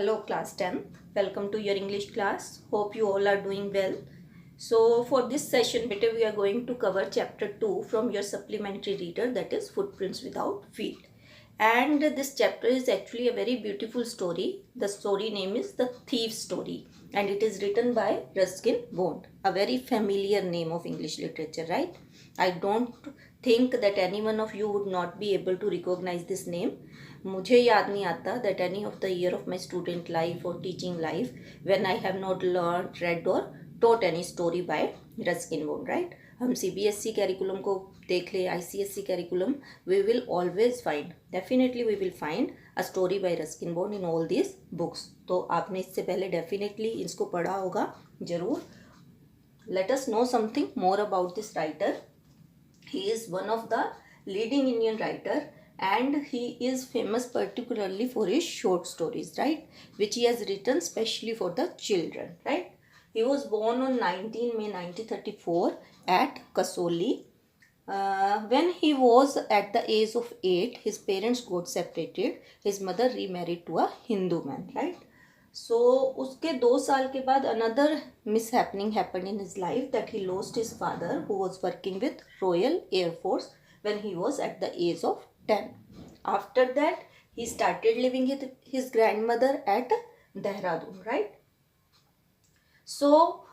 Hello class 10, welcome to your English class. Hope you all are doing well. So for this session beta we are going to cover chapter 2 from your supplementary reader, that is Footprints Without Feet. And this chapter is actually a very beautiful story. The story name is The Thief Story and it is written by Ruskin Bond, a very familiar name of English literature, right? I don't think that any one of you would not be able to recognize this name. मुझे याद नहीं आता that any of the year of my student life or teaching life when I have not learned, read or taught any story by Ruskin Bond, right? हम CBSE curriculum को देख ले, ICSE curriculum, we will always find, definitely we will find a story by Ruskin Bond in all these books. तो आपने इससे पहले definitely इसको पढ़ा होगा जरूर. Let us know something more about this writer. He is one of the leading Indian writer and he is famous particularly for his short stories, right, which he has written specially for the children, right. He was born on 19 May 1934 at Kasoli. When he was at the age of 8, his parents got separated. His mother remarried to a Hindu man, right. So उसके 2 साल के बाद another mishappening happened in his life, that he lost his father who was working with Royal Air Force when he was at the age of 10. After that he started living with his grandmother at Dehradun, right. So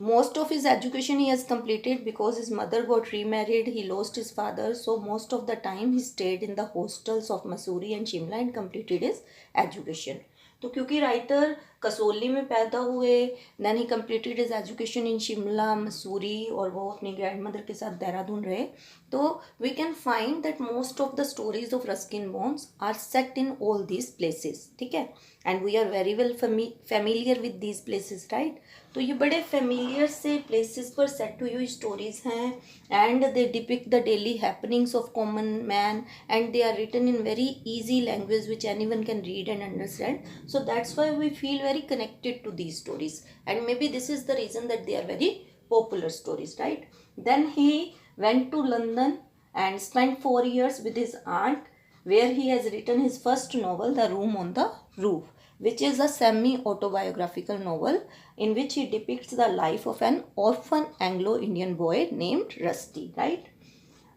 most of his education he has completed because his mother got remarried, he lost his father, so most of the time he stayed in the hostels of Mussoorie and Shimla and completed his education. तो क्योंकि writer Kasauli में पैदा हुए, then he completed his education in Shimla, Mussoorie और वो अपनी grand mother के साथ देहरादून रहे, तो we can find that most of the stories of Ruskin Bond's are set in all these places, ठीक है, and we are very well familiar with these places, right. तो ये बड़े फेमिलियर से प्लेसेस पर सेट हुई हुई स्टोरीज हैं and they depict the daily happenings of common man and they are written in very easy language which anyone can read and understand. So that's why we feel very connected to these stories and maybe this is the reason that they are very popular stories, right. Then he went to London and spent 4 years with his aunt where he has written his first novel, The Room on the Roof, which is a semi-autobiographical novel in which he depicts the life of an orphan Anglo-Indian boy named Rusty, right.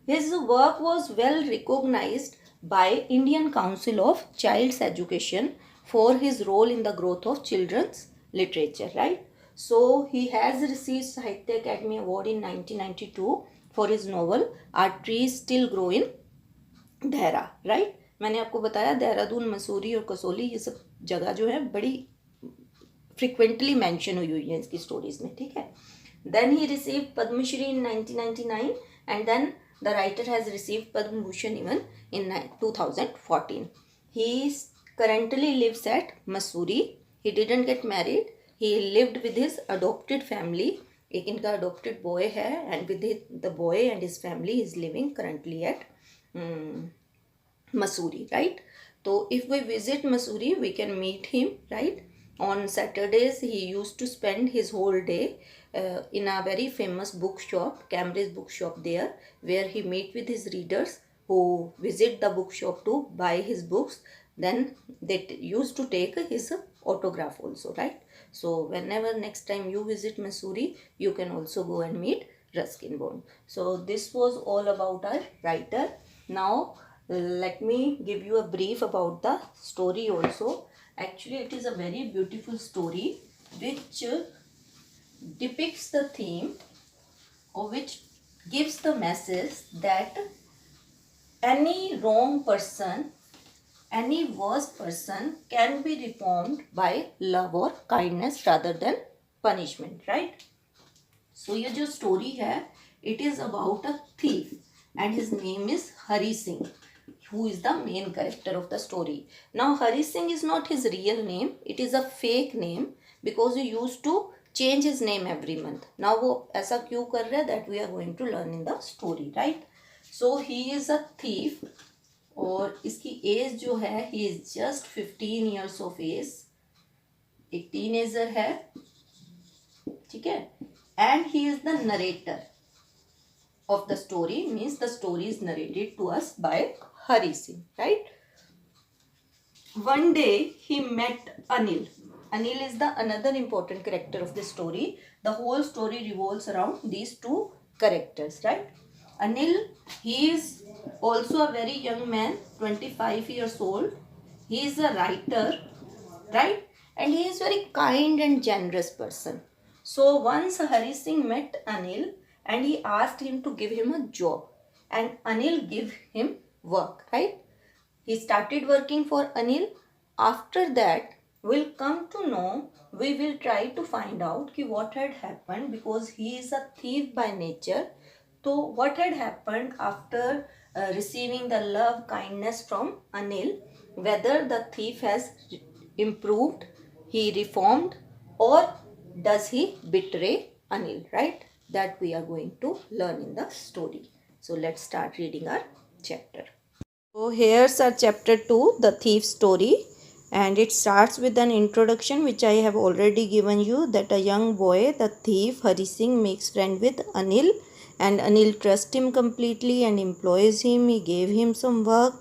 His work was well recognized by Indian Council of Child's Education for his role in the growth of children's literature, right. So he has received Sahitya Academy Award in 1992 for his novel Our Trees Still Grow in Dehra, right. मैंने आपको बताया देहरादून, मसूरी और कसोली ये सब जगह जो है बड़ी फ्रिक्वेंटली मेंशन हुई है इसकी स्टोरीज में, ठीक है. Then he received Padmashri in 1999 and then the writer has received Padma Bhushan even in 2014. He currently lives at Mussoorie. He didn't get married. He lived with his adopted family. एक इनका adopted boy है and with the boy and his family is living currently at Mussoorie, right. So if we visit Mussoorie we can meet him, right. On Saturdays he used to spend his whole day in a very famous bookshop, Cambridge bookshop there, where he meet with his readers who visit the bookshop to buy his books. Then they used to take his autograph also, right. So whenever next time you visit Mussoorie you can also go and meet Ruskin Bond. So this was all about our writer. Now let me give you a brief about the story also. Actually it is a very beautiful story which depicts the theme or which gives the message that any wrong person, any worse person can be reformed by love or kindness rather than punishment, right. So ये जो story है it is about a thief and his name is Hari Singh, who is the main character of the story. Now Hari Singh is not his real name, it is a fake name because he used to change his name every month. Now वो ऐसा क्यों कर रहा है that we are going to learn in the story, right. So he is a thief और इसकी as जो है he is just 15 years of age, एक टीनेजर है, ठीक है, and he is the narrator of the story, means the story is narrated to us by Hari Singh, right. One day he met Anil. Anil is the another important character of the story. The whole story revolves around these two characters, right? Anil, he is also a very young man, 25 years old. He is a writer, right? And he is very kind and generous person. So once Hari Singh met Anil and he asked him to give him a job, and Anil gave him work, right? He started working for Anil. After that, we'll come to know, we will try to find out ki what had happened, because he is a thief by nature. So what had happened after receiving the love, kindness from Anil, whether the thief has improved, he reformed, or does he betray Anil, right? That we are going to learn in the story. So let's start reading our chapter. So here's our chapter 2, the thief story, and it starts with an introduction which I have already given you, that a young boy, the thief Hari Singh, makes friend with Anil, and Anil trusts him completely and employs him. He gave him some work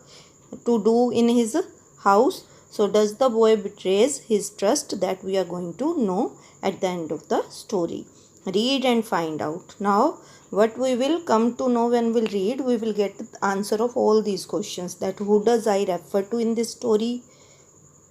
to do in his house. So does the boy betrays his trust? That we are going to know at the end of the story. Read and find out. Now what we will come to know when we'll read, we will get the answer of all these questions, that who does I refer to in this story.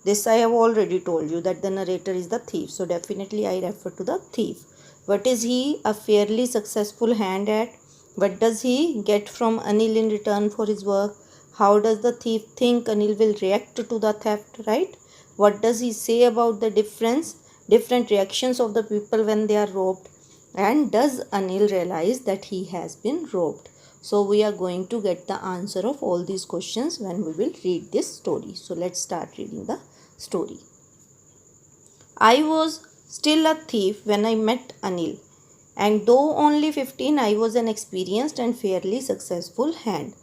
This I have already told you, that the narrator is the thief, so definitely I refer to the thief. What is he a fairly successful hand at? What does he get from Anil in return for his work? How does the thief think Anil will react to the theft, right? What does he say about the different reactions of the people when they are robbed? And does Anil realize that he has been robbed? So we are going to get the answer of all these questions when we will read this story. So let's start reading the story. I was still a thief when I met Anil, and though only 15, I was an experienced and fairly successful hand.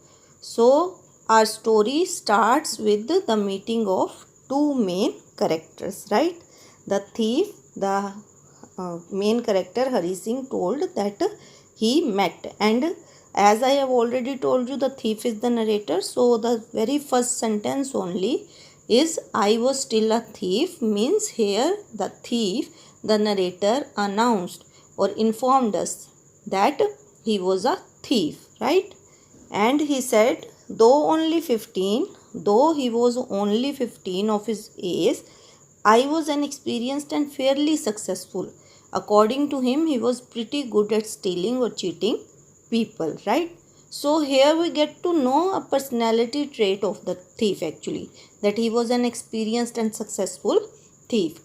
So our story starts with the meeting of two main characters, right? The thief, the main character Hari Singh, told that he met, and as I have already told you, the thief is the narrator. So the very first sentence only is I was still a thief, means here the thief, the narrator, announced or informed us that he was a thief, right? And he said, though he was only 15 of his age, I was an experienced and fairly successful. According to him, he was pretty good at stealing or cheating people, right? So here we get to know a personality trait of the thief, actually, that he was an experienced and successful thief.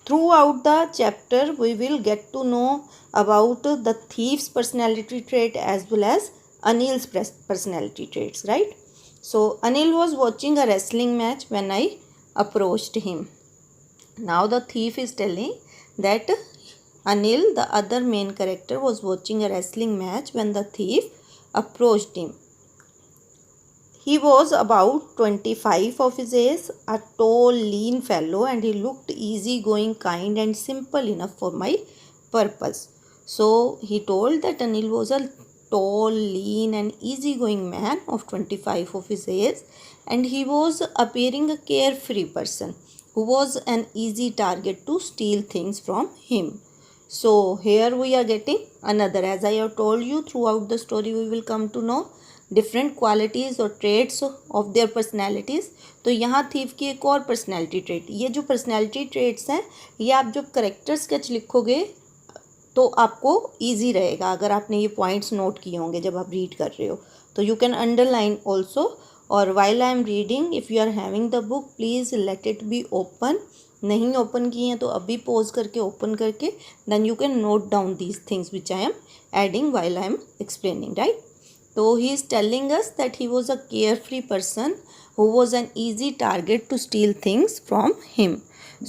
Throughout the chapter, we will get to know about the thief's personality trait as well as Anil's personality traits, right? So Anil was watching a wrestling match when I approached him. Now the thief is telling that Anil, the other main character, was watching a wrestling match when the thief approached him. He was about 25 of his age, a tall, lean fellow, and he looked easygoing, kind, and simple enough for my purpose. So he told that Anil was a tall, lean, and easygoing man of 25 of his age, and he was appearing a carefree person who was an easy target to steal things from him. So here we are getting another, as I have told you, throughout the story we will come to know different qualities और trades of their personalities. तो यहाँ thief की एक और personality trait, ये जो personality traits हैं ये आप जब करेक्टर स्केच लिखोगे तो आपको इजी रहेगा, अगर आपने ये पॉइंट्स नोट किए होंगे जब आप रीड कर रहे हो. तो यू कैन अंडरलाइन ऑल्सो. और while I am reading, if you are having the book, please let it be open. नहीं ओपन किए हैं तो अभी पॉज करके ओपन करके then you can note down these things which I am adding while I am explaining, right? So he is telling us that he was a carefree person who was an easy target to steal things from him.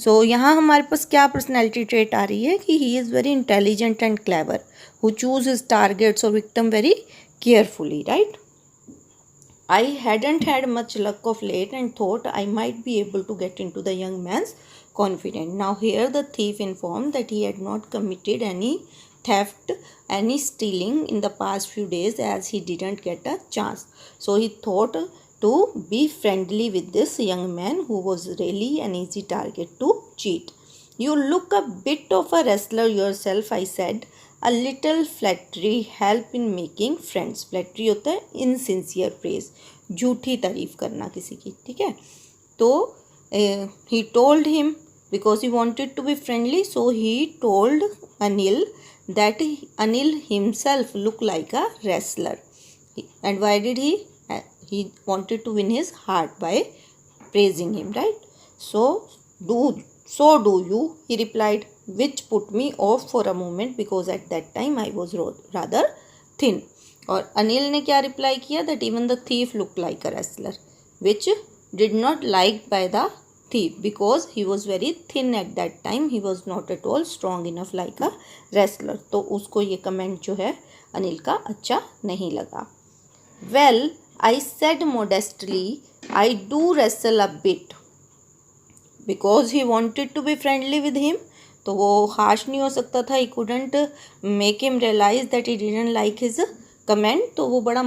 So यहाँ हमारे पास क्या personality trait आ रही है कि he is very intelligent and clever, who choose his targets or victim very carefully, right? I hadn't had much luck of late and thought I might be able to get into the young man's confidence. Now here the thief informed that he had not committed any theft, any stealing in the past few days, as he didn't get a chance. So he thought to be friendly with this young man who was really an easy target to cheat. You look a bit of a wrestler yourself, I said. A little flattery help in making friends. Flattery होता है insincere praise, झूठी तारीफ करना किसी की, ठीक है. तो he told him, because he wanted to be friendly, so he told Anil that Anil himself looked like a wrestler. And why did he? He wanted to win his heart by praising him, right? So do you, he replied, which put me off for a moment because at that time I was rather thin. और अनिल ने क्या reply किया? that even the thief looked like a wrestler, which did not liked by the thief because he was very thin at that time. He was not at all strong enough like a wrestler. तो उसको ये comment जो है अनिल का अच्छा नहीं लगा. Well, I said modestly, I do wrestle a bit. Because he wanted to be friendly with him, तो वो हार्श नहीं हो सकता था. He couldn't make him realize that he didn't like his comment. तो वो बड़ा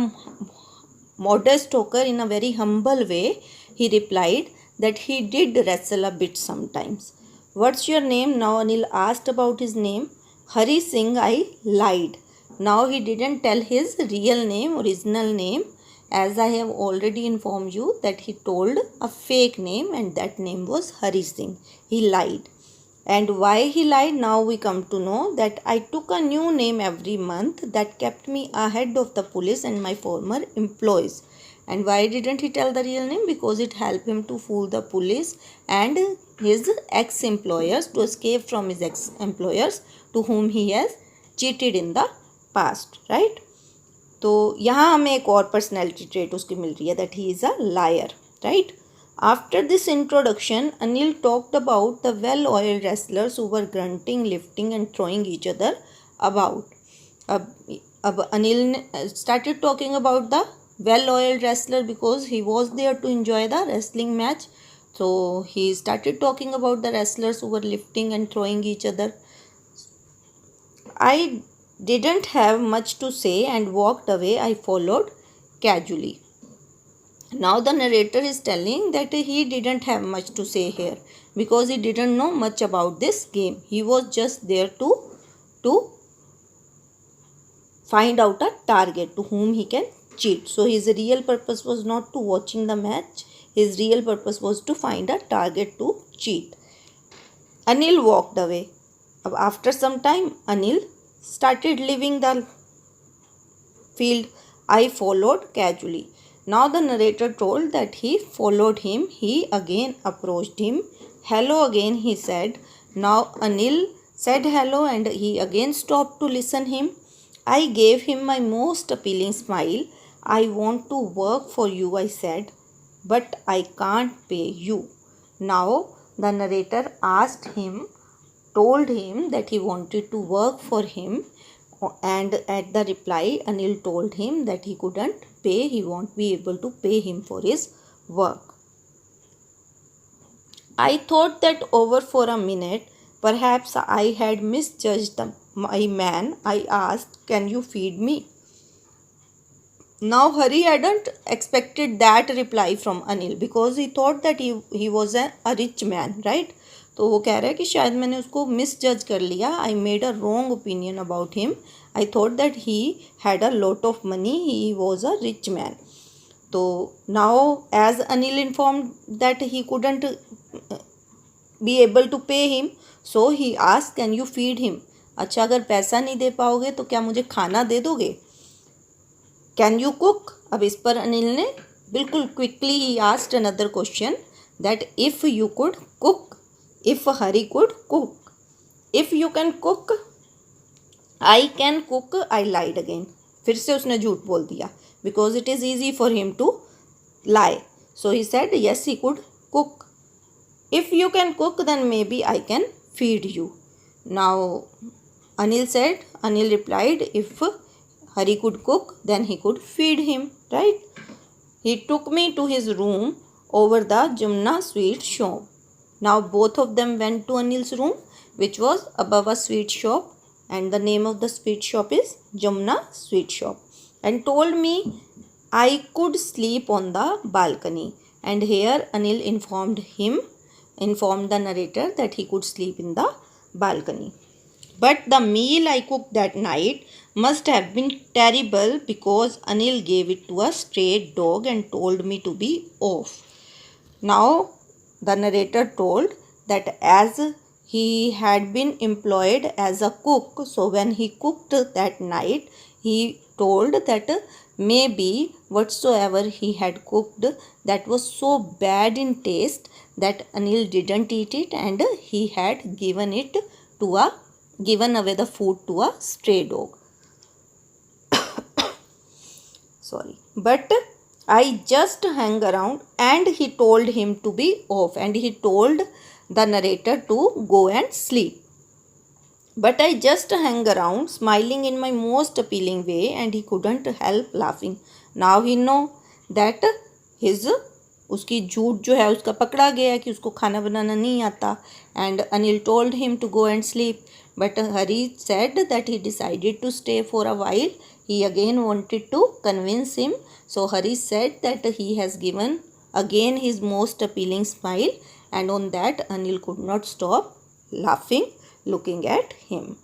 modest होकर in a very humble way he replied that he did wrestle a bit sometimes. What's your name? Now Anil asked about his name. Hari Singh, I lied. Now he didn't tell his real name, original name, as I have already informed you that he told a fake name and that name was Hari Singh. He lied. And why he lied? Now we come to know that I took a new name every month that kept me ahead of the police and my former employees. And why didn't he tell the real name? Because it helped him to fool the police and his ex-employers, to escape from his ex-employers to whom he has cheated in the past, right? तो यहाँ हमें एक और personality trait उसकी मिल रही है, that he is a liar, right. After this introduction Anil talked about the well oiled wrestlers who were grunting, lifting and throwing each other about. अब अनिल ने started talking about the well oiled wrestler because he was there to enjoy the wrestling match. So he started talking about the wrestlers who were lifting and throwing each other. I didn't have much to say and walked away. I followed casually. Now the narrator is telling that he didn't have much to say here because he didn't know much about this game. He was just there to find out a target to whom he can cheat. So his real purpose was not to watching the match. His real purpose was to find a target to cheat. Anil walked away. After some time, Anil started leaving the field. I followed casually. Now the narrator told that he followed him. He again approached him. Hello again, he said. Now Anil said hello and he again stopped to listen him. I gave him my most appealing smile. I want to work for you, I said, but I can't pay you. Now the narrator told him that he wanted to work for him, and at the reply Anil told him that he couldn't pay, he won't be able to pay him for his work. I thought that over for a minute. Perhaps I had misjudged my man. I asked, can you feed me? Now Hari hadn't expected that reply from Anil because he thought that he was a rich man, right? तो वो कह रहा है कि शायद मैंने उसको misjudge कर लिया. I made a wrong opinion about him. I thought that he had a lot of money. He was a rich man. तो now as Anil informed that he couldn't be able to pay him, so he asked can you feed him. अच्छा, अगर पैसा नहीं दे पाओगे तो क्या मुझे खाना दे दोगे? Can you cook? अब इस पर अनिल ने बिल्कुल quickly he asked another question that if you could cook, if Hari could cook. If you can cook, I can cook. I lied again. फिर से उसने झूठ बोल दिया because it is easy for him to lie. So he said yes, he could cook. If you can cook, then maybe I can feed you. Now Anil replied, if Hari could cook, then he could feed him, right? He took me to his room over the Jumna sweet shop. Now both of them went to Anil's room, which was above a sweet shop, and the name of the sweet shop is Jumna Sweet Shop, and told me I could sleep on the balcony. And here Anil informed the narrator that he could sleep in the balcony. But the meal I cooked that night must have been terrible because Anil gave it to a stray dog and told me to be off. Now, the narrator told that as he had been employed as a cook, so when he cooked that night, he told that maybe whatsoever he had cooked that was so bad in taste that Anil didn't eat it and he had given away the food to a stray dog. Sorry, but I just hang around, and he told him to be off, and he told the narrator to go and sleep. But I just hang around, smiling in my most appealing way, and he couldn't help laughing. Now he know that his उसकी झूठ जो है उसका पकड़ा गया कि उसको खाना बनाना नहीं आता. And Anil told him to go and sleep. But Hari said that he decided to stay for a while. He again wanted to convince him. So Hari said that he has given again his most appealing smile, and on that Anil could not stop laughing, looking at him.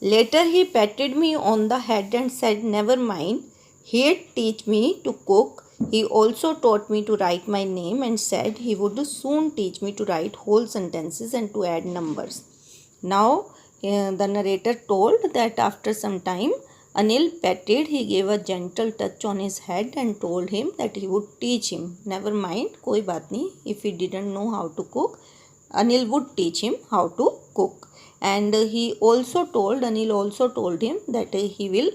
Later he patted me on the head and said, "Never mind, he'd teach me to cook. He also taught me to write my name and said he would soon teach me to write whole sentences and to add numbers." Now the narrator told that after some time Anil petted, he gave a gentle touch on his head and told him that he would teach him. Never mind, koi baat nahi, if he didn't know how to cook, Anil would teach him how to cook. And Anil also told him that he will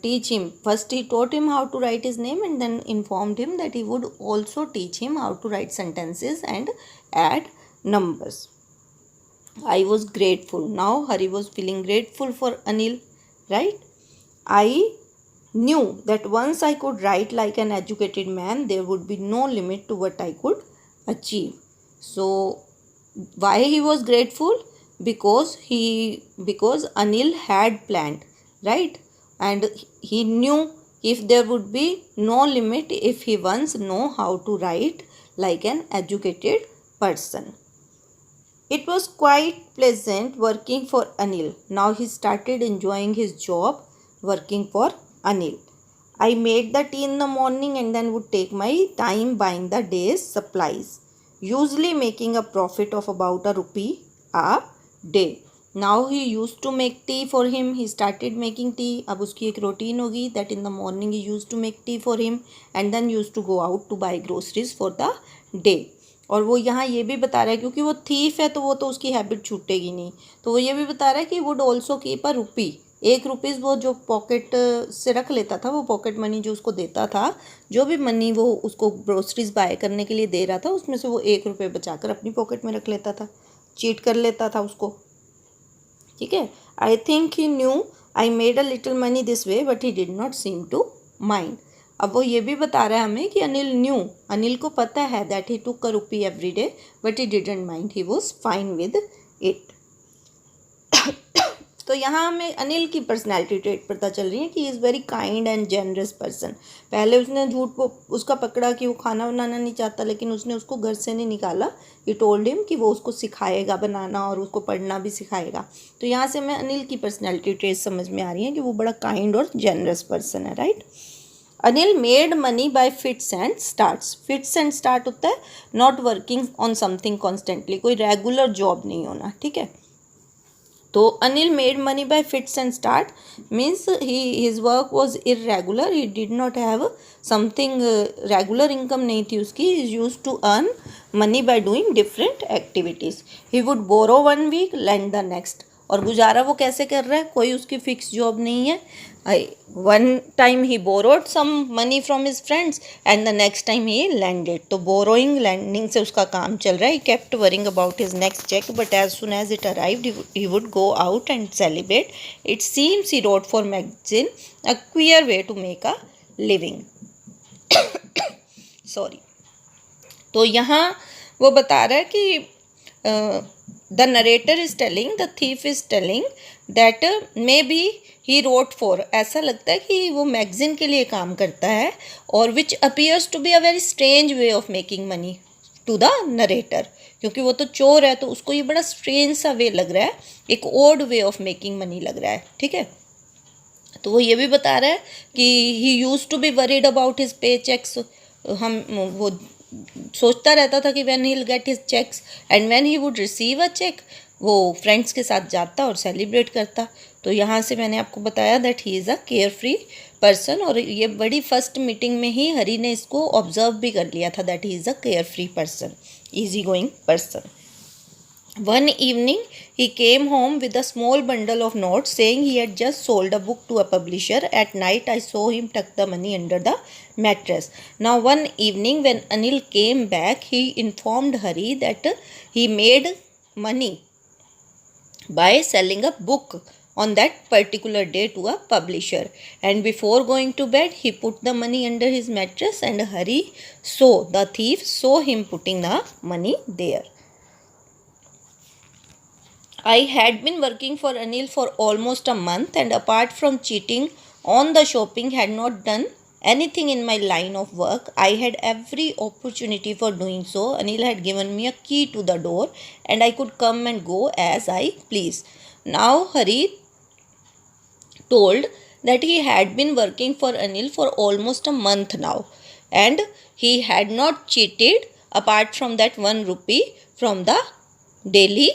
teach him. First he taught him how to write his name and then informed him that he would also teach him how to write sentences and add numbers. I was grateful. Now Hari was feeling grateful for Anil, right? I knew that once I could write like an educated man, there would be no limit to what I could achieve. So why he was grateful? Because Anil had planned, right? And he knew if there would be no limit if he once know how to write like an educated person. It was quite pleasant working for Anil. Now he started enjoying his job working for Anil. I made the tea in the morning and then would take my time buying the day's supplies, usually making a profit of about ₹1 a day. Now he used to make tea for him. He started making tea. अब उसकी एक routine होगी that in the morning he used to make tea for him and then used to go out to buy groceries for the day. और वो यहाँ ये भी बता रहा है क्योंकि वो थीफ है तो वो तो उसकी हैबिट छूटेगी नहीं, तो वो ये भी बता रहा है कि वुड ऑल्सो कीप अ ₹1. ₹1 वो जो पॉकेट से रख लेता था, वो पॉकेट मनी जो उसको देता था, जो भी मनी वो उसको ग्रोसरीज बाय करने के लिए दे रहा था, उसमें से वो ₹1 बचाकर अपनी पॉकेट में रख लेता था, चीट कर लेता था उसको. ठीक है. I think he knew I made a little money this way but he did not seem to mind. अब वो ये भी बता रहा है हमें कि अनिल को पता है that he took a ₹1 every day but he didn't mind, he was fine with it. तो यहाँ हमें अनिल की पर्सनैलिटी ट्रेट पता चल रही है कि is very kind and generous person. पहले उसने झूठ उसका पकड़ा कि वो खाना बनाना नहीं चाहता, लेकिन उसने उसको घर से नहीं निकाला. ही टोल्ड हिम कि वो उसको सिखाएगा बनाना और उसको पढ़ना भी सिखाएगा. तो यहाँ से हमें अनिल की पर्सनैलिटी ट्रेट समझ में आ रही है कि वो बड़ा काइंड और जेनरस पर्सन है, right. Anil made money by fits and starts. Fits and start होता है not working on something constantly, कोई रेगुलर जॉब नहीं होना, ठीक है. तो Anil made money by fits and start means his work was irregular. He did not have something, regular income नहीं थी उसकी. He use to earn money by doing different activities. He would borrow 1 week land the next. और गुजारा वो कैसे कर रहा है, कोई उसकी फिक्स जॉब नहीं है. One time he borrowed some money from his friends and the next time he landed. तो बोरोइंग लैंडिंग से उसका काम चल रहा है. He kept worrying about his next cheque but as soon as it arrived he would go out and celebrate. It seems he wrote for magazine, a queer way to make a living. Sorry. तो यहाँ वो बता रहा है कि the narrator is telling, the thief is telling that maybe he wrote for, ऐसा लगता है कि वो मैगजीन के लिए काम करता है, और which appears to be a very strange way of making money to the narrator, क्योंकि वो तो चोर है तो उसको ये बड़ा स्ट्रेंज सा वे लग रहा है, एक odd way of making money लग रहा है, ठीक है। तो वो ये भी बता रहा है कि he use to be worried about his pay cheques, हम वो सोचता रहता था कि when he will get his cheques and when he would receive a cheque, वो फ्रेंड्स के साथ जाता और सेलिब्रेट करता। तो यहाँ से मैंने आपको बताया that he is a care free person, और ये बड़ी फर्स्ट मीटिंग में ही हरी ने इसको ऑब्जर्व भी कर लिया था that he is a care free person, easy going person. One evening he came home with a small bundle of notes saying he had just sold a book to a publisher. At night I saw him tuck the money under the mattress. Now one evening when Anil came back, he informed Hari that he made money by selling a book on that particular day to a publisher, and before going to bed he put the money under his mattress, and Hari saw, the thief saw him putting the money there. I had been working for Anil for almost a month, and apart from cheating on the shopping had not done anything in my line of work. I had every opportunity for doing so. Anil had given me a key to the door and I could come and go as I please. Now Hari told that he had been working for Anil for almost a month now, and he had not cheated apart from that 1 rupee from the daily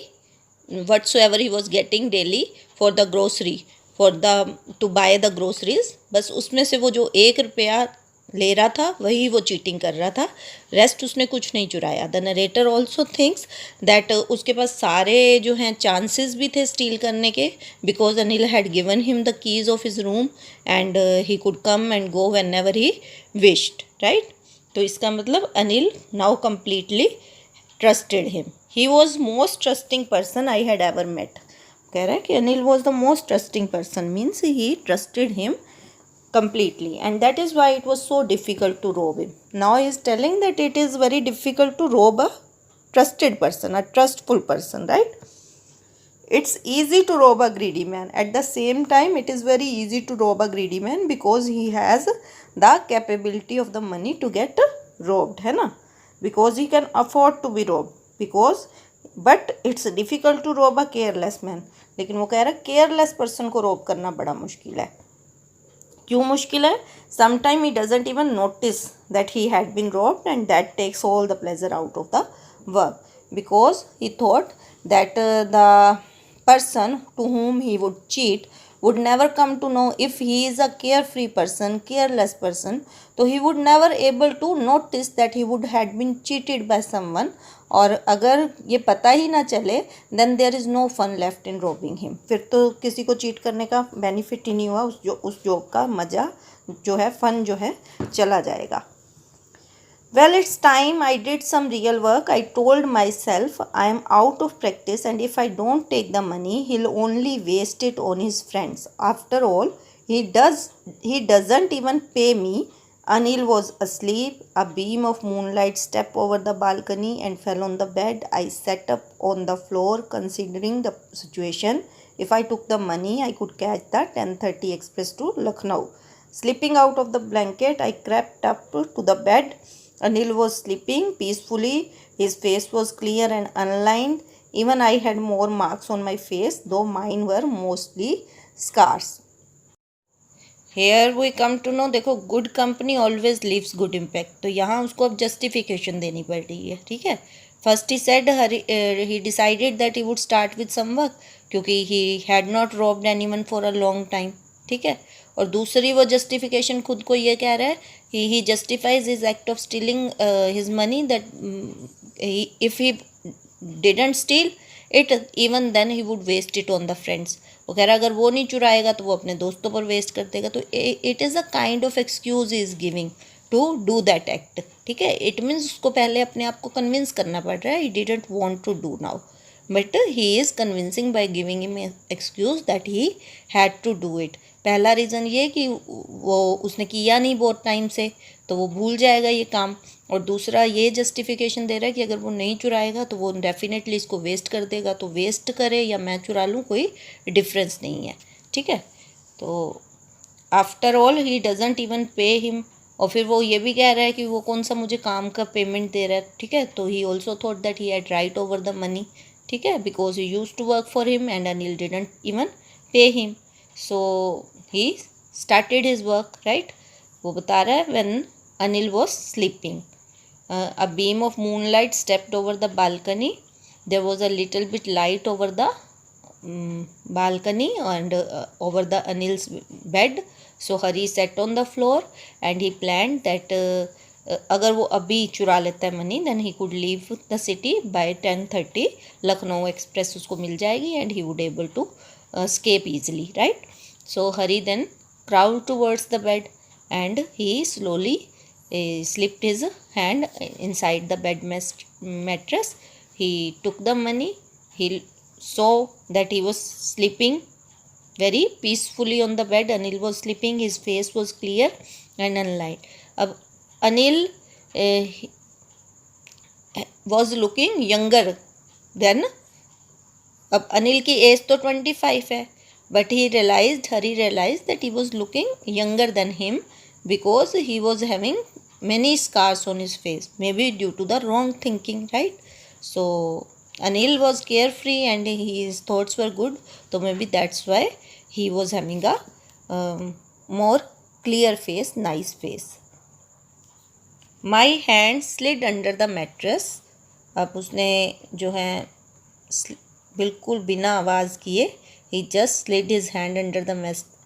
whatsoever he was getting daily for the grocery, for the to buy the groceries, बस उसमें से वो जो 1 रुपया ले रहा था वही वो चीटिंग कर रहा था, रेस्ट उसने कुछ नहीं चुराया। The narrator also thinks that उसके पास सारे जो हैं चांसेस भी थे स्टील करने के, because Anil had given him the keys of his room and he could come and go whenever he wished, right. तो इसका मतलब Anil now completely trusted him, he was most trusting person I had ever met. कह रहा है कि Anil was the most trusting person, means he trusted him completely, and that is why it was so difficult to rob him. Now he is telling that it is very difficult to rob a trusted person, a trustful person, right? It's easy to rob a greedy man. At the same time, it is very easy to rob a greedy man because he has the capability of the money to get robbed, है ना? Because he can afford to be robbed. Because, but it's difficult to rob a careless man. लेकिन वो कह रहा है careless person को rob करना बड़ा मुश्किल है। क्यों मुश्किल है? Sometime he doesn't even notice that he had been robbed, and that takes all the pleasure out of the work, because he thought that the person to whom he would cheat would never come to know if he is a carefree person, careless person, so he would never able to notice that he would had been cheated by someone, और अगर ये पता ही ना चले then there is no fun left in robbing him, फिर तो किसी को चीट करने का बेनिफिट ही नहीं हुआ, उस जॉब का मज़ा जो है, फन जो है, चला जाएगा। Well, it's time I did some real work. I told myself I am out of practice, and if I don't take the money, he'll only waste it on his friends. After all, he doesn't even pay me. Anil was asleep. A beam of moonlight stepped over the balcony and fell on the bed. I sat up on the floor considering the situation. If I took the money, I could catch the 10:30 express to Lucknow. Slipping out of the blanket, I crept up to the bed. Anil was sleeping peacefully. His face was clear and unlined. Even I had more marks on my face, though mine were mostly scars. Here we come to know, देखो, good company always leaves good impact. तो यहाँ उसको अब justification देनी पड़ रही है, ठीक है। First he said he decided that he would start with some work, क्योंकि he had not robbed anyone for a long time, ठीक है। और दूसरी वो justification खुद को ये कह रहा है, he justifies his act of stealing his money, that if he didn't steal it, even then he would waste it on the friends. वो कह रहा है अगर वो नहीं चुराएगा तो वो अपने दोस्तों पर वेस्ट कर देगा। तो it is a kind of excuse is giving to do that act, ठीक है। इट मीन्स उसको पहले अपने आप को कन्विंस करना पड़ रहा है, he didn't want to do now, but he is convincing by giving him excuse that he had to do it. पहला रीज़न ये कि वो उसने किया नहीं बहुत टाइम से, तो वो भूल जाएगा ये काम। और दूसरा ये जस्टिफिकेशन दे रहा है कि अगर वो नहीं चुराएगा तो वो डेफिनेटली इसको वेस्ट कर देगा, तो वेस्ट करे या मैं चुरा लूँ कोई डिफरेंस नहीं है, ठीक है। तो after all he doesn't even pay him, और फिर वो ये भी कह रहा है कि वो कौन सा मुझे काम का पेमेंट दे रहा है, ठीक है। तो he also thought that he had right over the money, ठीक है, because he use to work for him and Anil didn't even pay him, so he started his work, right. वो बता रहा है when Anil was sleeping, a beam of moonlight stepped over the balcony. There was a little bit light over the balcony and over the Anil's bed. So Hari sat on the floor and he planned that अगर वो अभी चुरा लेता है money then he could leave the city by 10:30. Lucknow express उसको मिल जाएगी and he would able to escape easily, right? So Hari then crawled towards the bed and he slowly slipped his hand inside the bed mattress. He took the money. He saw that he was sleeping very peacefully on the bed. Anil was sleeping. His face was clear and unlined. अब Anil was looking younger than, अब अनिल की as तो 25 है, but Hari realized that he was looking younger than him because he was having many scars on his face, maybe due to the wrong thinking, right? So Anil was carefree and his thoughts were good, so maybe that's why he was having a more clear face, nice face. My hand slid under the mattress. अब उसने जो है बिल्कुल बिना आवाज़ किए he just slid his hand under the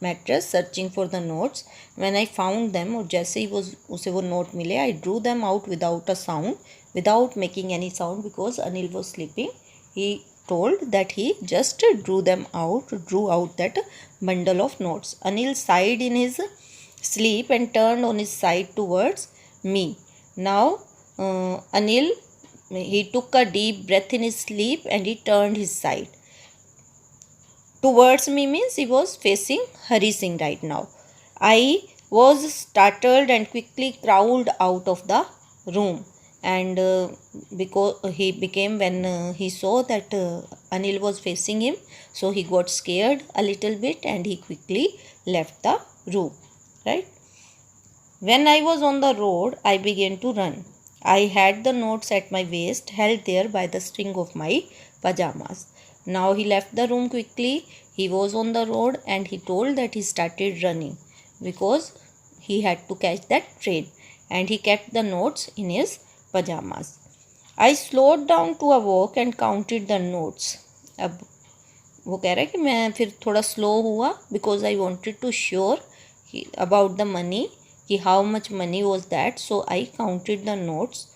mattress searching for the notes. When I found them, और जैसे ही उसे वो नोट मिले, I drew them out without a sound, without making any sound because Anil was sleeping. He told that he just drew out that bundle of notes. Anil sighed in his sleep and turned on his side towards me. Now Anil, he took a deep breath in his sleep and he turned his side towards me, means he was facing Hari Singh right now. I was startled and quickly crawled out of the room, and because he became, when he saw that Anil was facing him, so he got scared a little bit and he quickly left the room, right. When I was on the road, I began to run. I had the notes at my waist, held there by the string of my pajamas. Now he left the room quickly. He was on the road and he told that he started running because he had to catch that train, and he kept the notes in his pajamas. I slowed down to a walk and counted the notes. अब वो कह रहा है कि मैं फिर थोड़ा slow हुआ because I wanted to sure about the money, कि how much money was that. So I counted the notes.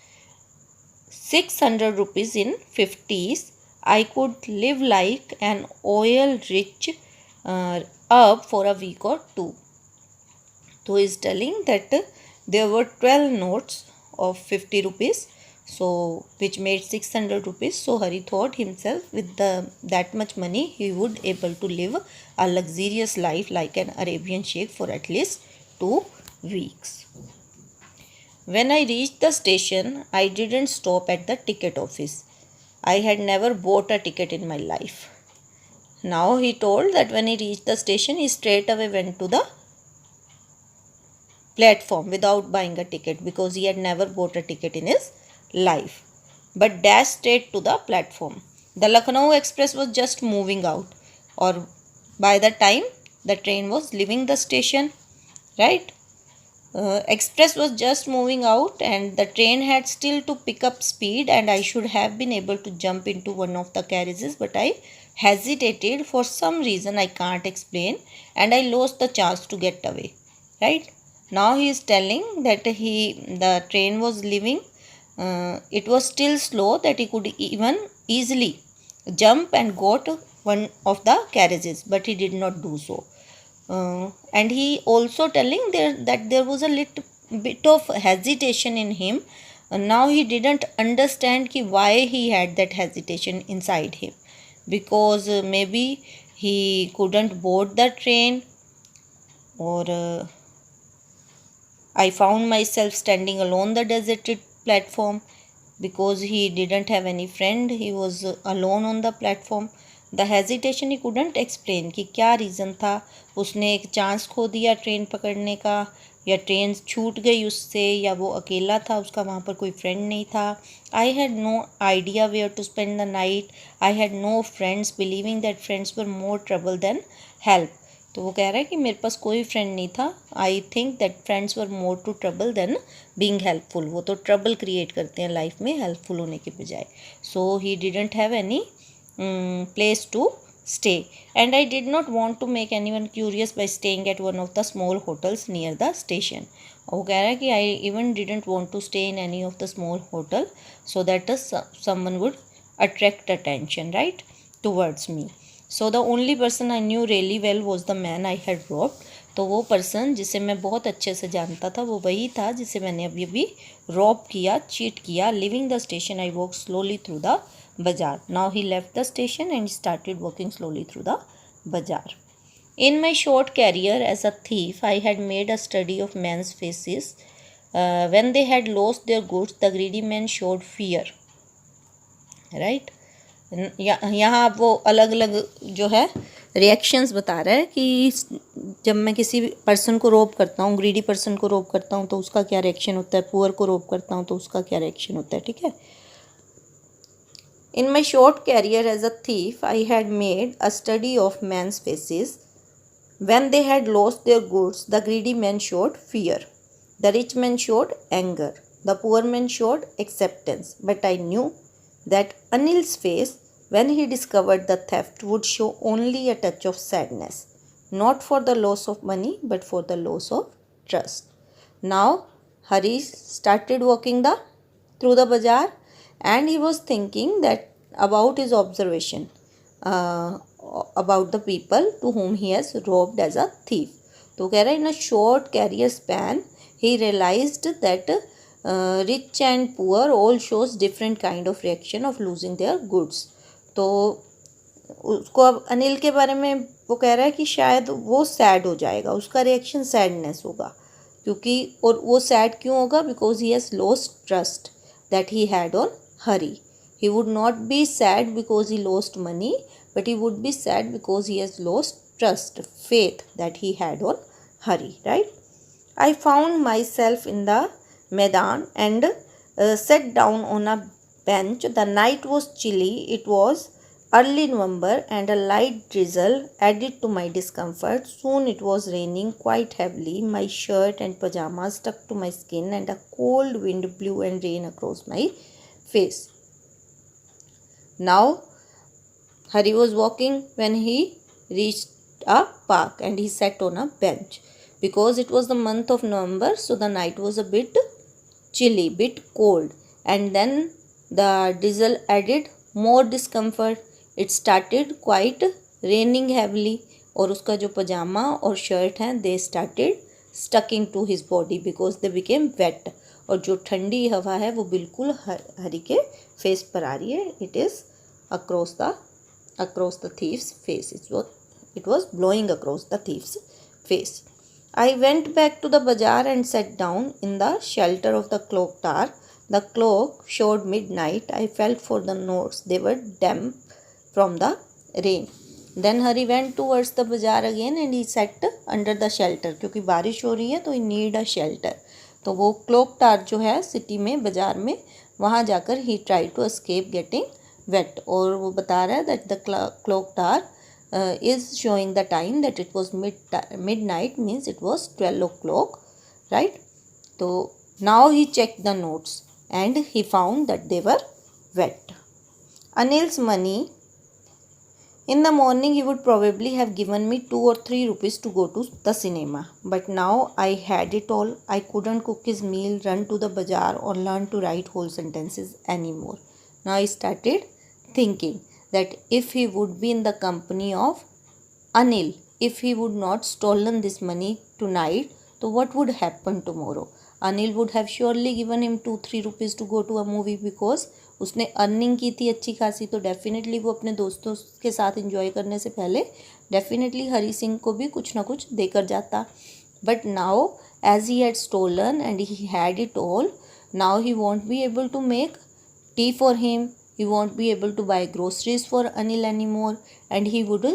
600 rupees in 50s. I could live like an oil rich up for a week or two. So he is telling that there were 12 notes of 50 rupees, so which made 600 rupees. So Hari thought himself with that much money he would able to live a luxurious life like an Arabian sheikh for at least 2 weeks. When I reached the station, I didn't stop at the ticket office. I had never bought a ticket in my life. Now he told that when he reached the station, he straight away went to the platform without buying a ticket because he had never bought a ticket in his life, but dashed straight to the platform. The Lucknow Express was just moving out, or by the time the train was leaving the station, right? Express was just moving out and the train had still to pick up speed, and I should have been able to jump into one of the carriages, but I hesitated for some reason I can't explain, and I lost the chance to get away, right. Now he is telling that the train was leaving, it was still slow that he could even easily jump and go to one of the carriages, but he did not do so. And he also telling that there was a little bit of hesitation in him. Now he didn't understand why he had that hesitation inside him, because maybe he couldn't board the train, or I found myself standing alone the deserted platform because he didn't have any friend. He was alone on the platform. The hesitation he couldn't explain कि क्या reason था. उसने एक chance खो दिया train पकड़ने का, या ट्रेन छूट गई उससे, या वो अकेला था, उसका वहाँ पर कोई फ्रेंड नहीं था. I had no idea where to spend the night. I had no friends, believing that friends were more trouble than help. तो वो कह रहा है कि मेरे पास कोई फ्रेंड नहीं था. I think that friends were more to trouble than being helpful. वो तो ट्रबल क्रिएट करते हैं लाइफ में हेल्पफुल होने के बजाय. So he didn't have any place to stay, and I did not want to make anyone curious by staying at one of the small hotels near the station. वो कह रहा है कि I even didn't want to stay in any of the small hotel so that someone would attract attention, right, towards me. So the only person I knew really well was the man I had robbed. तो वो person जिसे मैं बहुत अच्छे से जानता था वो वही था जिसे मैंने अभी अभी रॉब किया, चीट किया. Living the station I walk slowly through the bazaar. Now he left the station and started walking slowly through the bazaar. In my short career as a thief, I had made a study of men's faces. When they had lost their goods, the greedy men showed fear. Right? यहाँ वो अलग अलग जो है reactions बता रहा है कि जब मैं किसी पर्सन को रोब करता हूँ, ग्रीडी पर्सन को रोब करता हूँ तो उसका क्या रिएक्शन होता है, पुअर को रोब करता हूँ तो उसका क्या रिएक्शन होता है. ठीक है. In my short career as a thief, I had made a study of men's faces. When they had lost their goods, the greedy men showed fear. The rich men showed anger. The poor men showed acceptance. But I knew that Anil's face, when he discovered the theft, would show only a touch of sadness. Not for the loss of money, but for the loss of trust. Now, Hari started walking through the bazaar. And he was thinking that about his observation about the people to whom he has robbed as a thief. तो कह रहा है in a short career span he realized that rich and poor all shows different kind of reaction of losing their goods. तो उसको अब अनिल के बारे में वो कह रहा है कि शायद वो सैड हो जाएगा, उसका रिएक्शन सैडनेस होगा. क्योंकि और वो सैड क्यों होगा? Because he has lost trust that he had on Hari. He would not be sad because he lost money, but he would be sad because he has lost trust, faith that he had on Hari, right? I found myself in the Maidan and sat down on a bench. The night was chilly. It was early November and a light drizzle added to my discomfort. Soon it was raining quite heavily. My shirt and pajamas stuck to my skin and a cold wind blew and rain across my face. Now Hari was walking when he reached a park and he sat on a bench. Because it was the month of November, so the night was a bit chilly, bit cold, and then the drizzle added more discomfort. It started quite raining heavily और उसका जो पजामा और shirt हैं they started stucking to his body because they became wet. और जो ठंडी हवा है वो बिल्कुल हरी के फेस पर आ रही है. It is across the thief's face. It was blowing across the thief's face. I went back to the bazaar and sat down in the shelter of the clock tower. The clock showed midnight. I felt for the notes. They were damp from the rain. Then Hari went towards the bazaar again and he sat under the shelter. क्योंकि बारिश हो रही है तो he need a shelter. तो वो clock tower जो है सिटी में, बाज़ार में, वहाँ जाकर he tried to escape getting wet. और वो बता रहा है that the clock tower is showing the time that it was midnight, means it was 12 o'clock, right? So now he checked the notes and he found that they were wet. Anil's money. In the morning he would probably have given me 2 or 3 rupees to go to the cinema. But now I had it all. I couldn't cook his meal, run to the bazaar or learn to write whole sentences anymore. Now I started thinking that if he would be in the company of Anil, if he would not stolen this money tonight, so what would happen tomorrow? Anil would have surely given him 2-3 rupees to go to a movie because उसने earning की थी अच्छी खासी. तो definitely वो अपने दोस्तों के साथ एंजॉय करने से पहले डेफिनेटली हरी सिंह को भी कुछ ना कुछ देकर जाता. But now as he had stolen and he had it all. Now he won't be able to make tea for him. He won't be able to buy groceries for Anil anymore, and he would,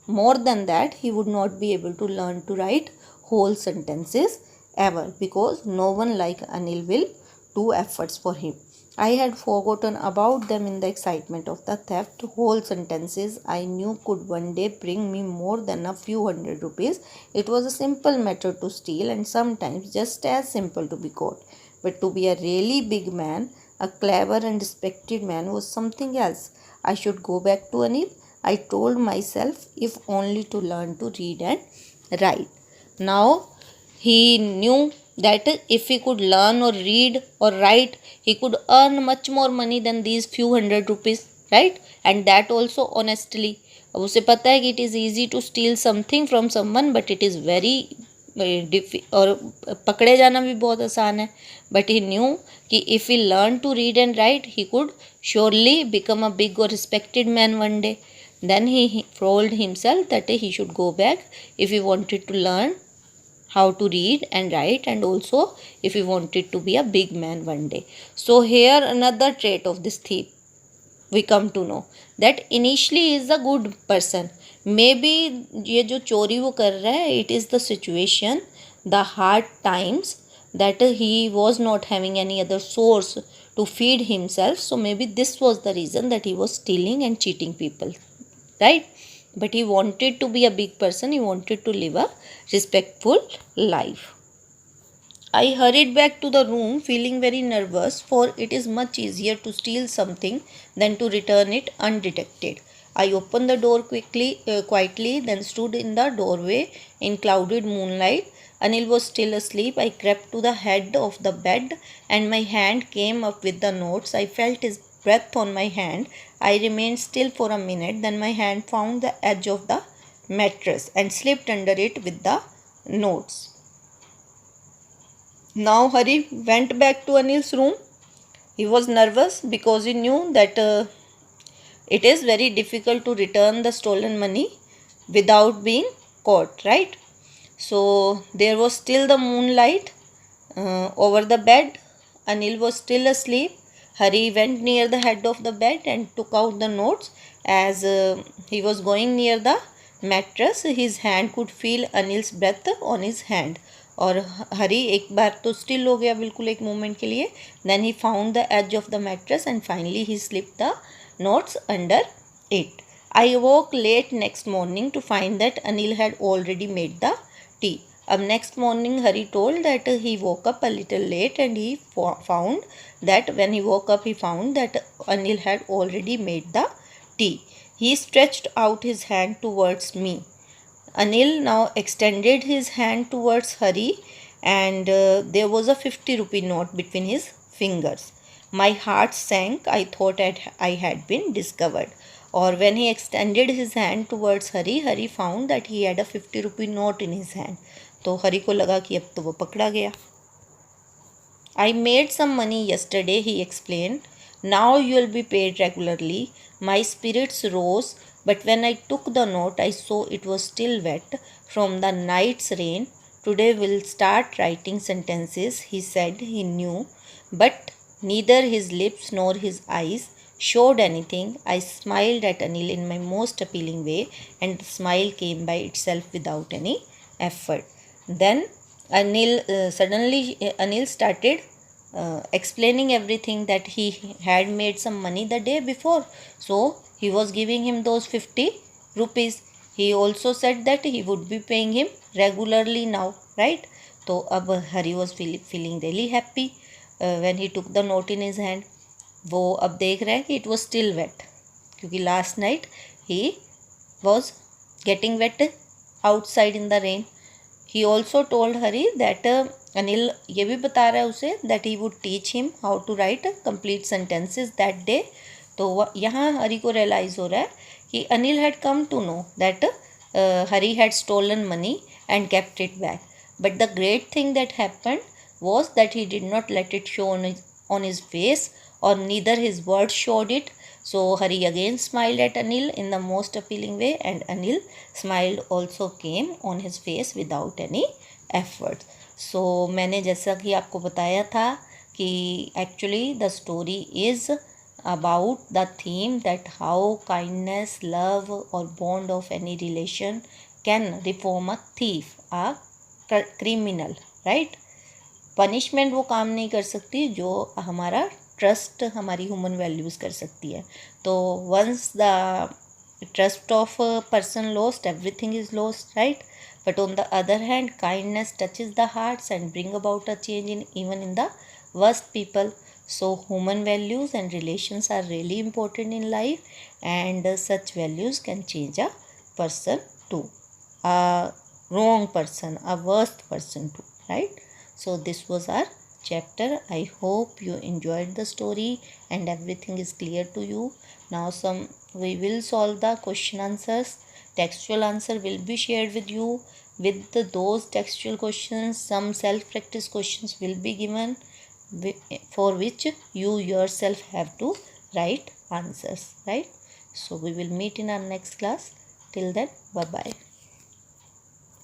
more than that, he would not be able to learn to write whole sentences ever, because no one like Anil will do efforts for him. I had forgotten about them in the excitement of the theft. Whole sentences I knew could one day bring me more than a few hundred rupees. It was a simple matter to steal, and sometimes just as simple to be caught. But to be a really big man, a clever and respected man, was something else. I should go back to Anil, I told myself, if only to learn to read and write. Now he knew that if he could learn or read or write, he could earn much more money than these few hundred rupees, right? And that also honestly. अब उसे पता है कि it is easy to steal something from someone, but it is very और पकड़े जाना भी बहुत आसान है. But he knew कि if he learned to read and write, he could surely become a big or respected man one day. Then he told himself that he should go back if he wanted to learn how to read and write, and also if he wanted to be a big man one day. So here another trait of this thief we come to know, that initially he is a good person. Maybe ये जो चोरी वो कर रहा है, it is the situation, the hard times, that he was not having any other source to feed himself. So maybe this was the reason that he was stealing and cheating people, right? But he wanted to be a big person. He wanted to live a respectful life. I hurried back to the room feeling very nervous, for it is much easier to steal something than to return it undetected. I opened the door quietly, then stood in the doorway in clouded moonlight. Anil was still asleep. I crept to the head of the bed and my hand came up with the notes. I felt his breath on my hand. I remained still for a minute. Then my hand found the edge of the mattress and slipped under it with the notes. Now Hari went back to Anil's room. He was nervous because he knew that it is very difficult to return the stolen money without being caught, right? So there was still the moonlight over the bed. Anil was still asleep. Hari went near the head of the bed and took out the notes. As he was going near the mattress, his hand could feel Anil's breath on his hand. और हरी एक बार तो still हो गया बिल्कुल एक moment के लिए. Then he found the edge of the mattress and finally he slip the notes under it. I woke late next morning to find that Anil had already made the tea. Next morning Hari told that he woke up a little late and he found that when he woke up he found that Anil had already made the tea. He stretched out his hand towards me. Anil now extended his hand towards Hari and there was a 50 rupee note between his fingers. My heart sank. I thought I had been discovered. Or when he extended his hand towards Hari, Hari found that he had a 50 rupee note in his hand. तो हरी को लगा कि अब तो वो पकड़ा गया. I made some money yesterday, he explained. Now you will be paid regularly. My spirits rose, but when I took the note, I saw it was still wet from the night's rain. Today we'll start writing sentences, he said. He knew, but neither his lips nor his eyes showed anything. I smiled at Anil in my most appealing way, and the smile came by itself without any effort. Then suddenly Anil started explaining everything, that he had made some money the day before. So he was giving him those 50 rupees. He also said that he would be paying him regularly now, right? So अब Hari was feeling really happy when he took the note in his hand. वो अब देख रहा है कि it was still wet, क्योंकि last night he was getting wet outside in the rain. He also told Hari that Anil ये भी बता रहा है उसे that he would teach him how to write complete sentences that day. तो यहाँ हरी को realize हो रहा है कि Anil had come to know that Hari had stolen money and kept it back. But the great thing that happened was that he did not let it show on his face, or neither his words showed it. So Hari again smiled at Anil in the most appealing way, and Anil smiled also came on his face without any effort. So मैंने जैसा कि आपको बताया था कि actually the story is about the theme that how kindness, love or bond of any relation can reform a thief, a criminal, right? Punishment वो काम नहीं कर सकती जो हमारा ट्रस्ट, हमारी ह्यूमन वैल्यूज़ कर सकती है. तो once the trust of a person lost, everything is lost, right? But on the other hand, kindness touches the hearts and bring about a change in even in the worst people. So human values and relations are really important in life, and such values can change a person too, a wrong person, a worst person too, right? So this was our chapter. I hope you enjoyed the story and everything is clear to you. Now we will solve the question answers. Textual answer will be shared with you. With those textual questions, some self practice questions will be given, for which you yourself have to write answers, right? So we will meet in our next class. Till then, bye bye.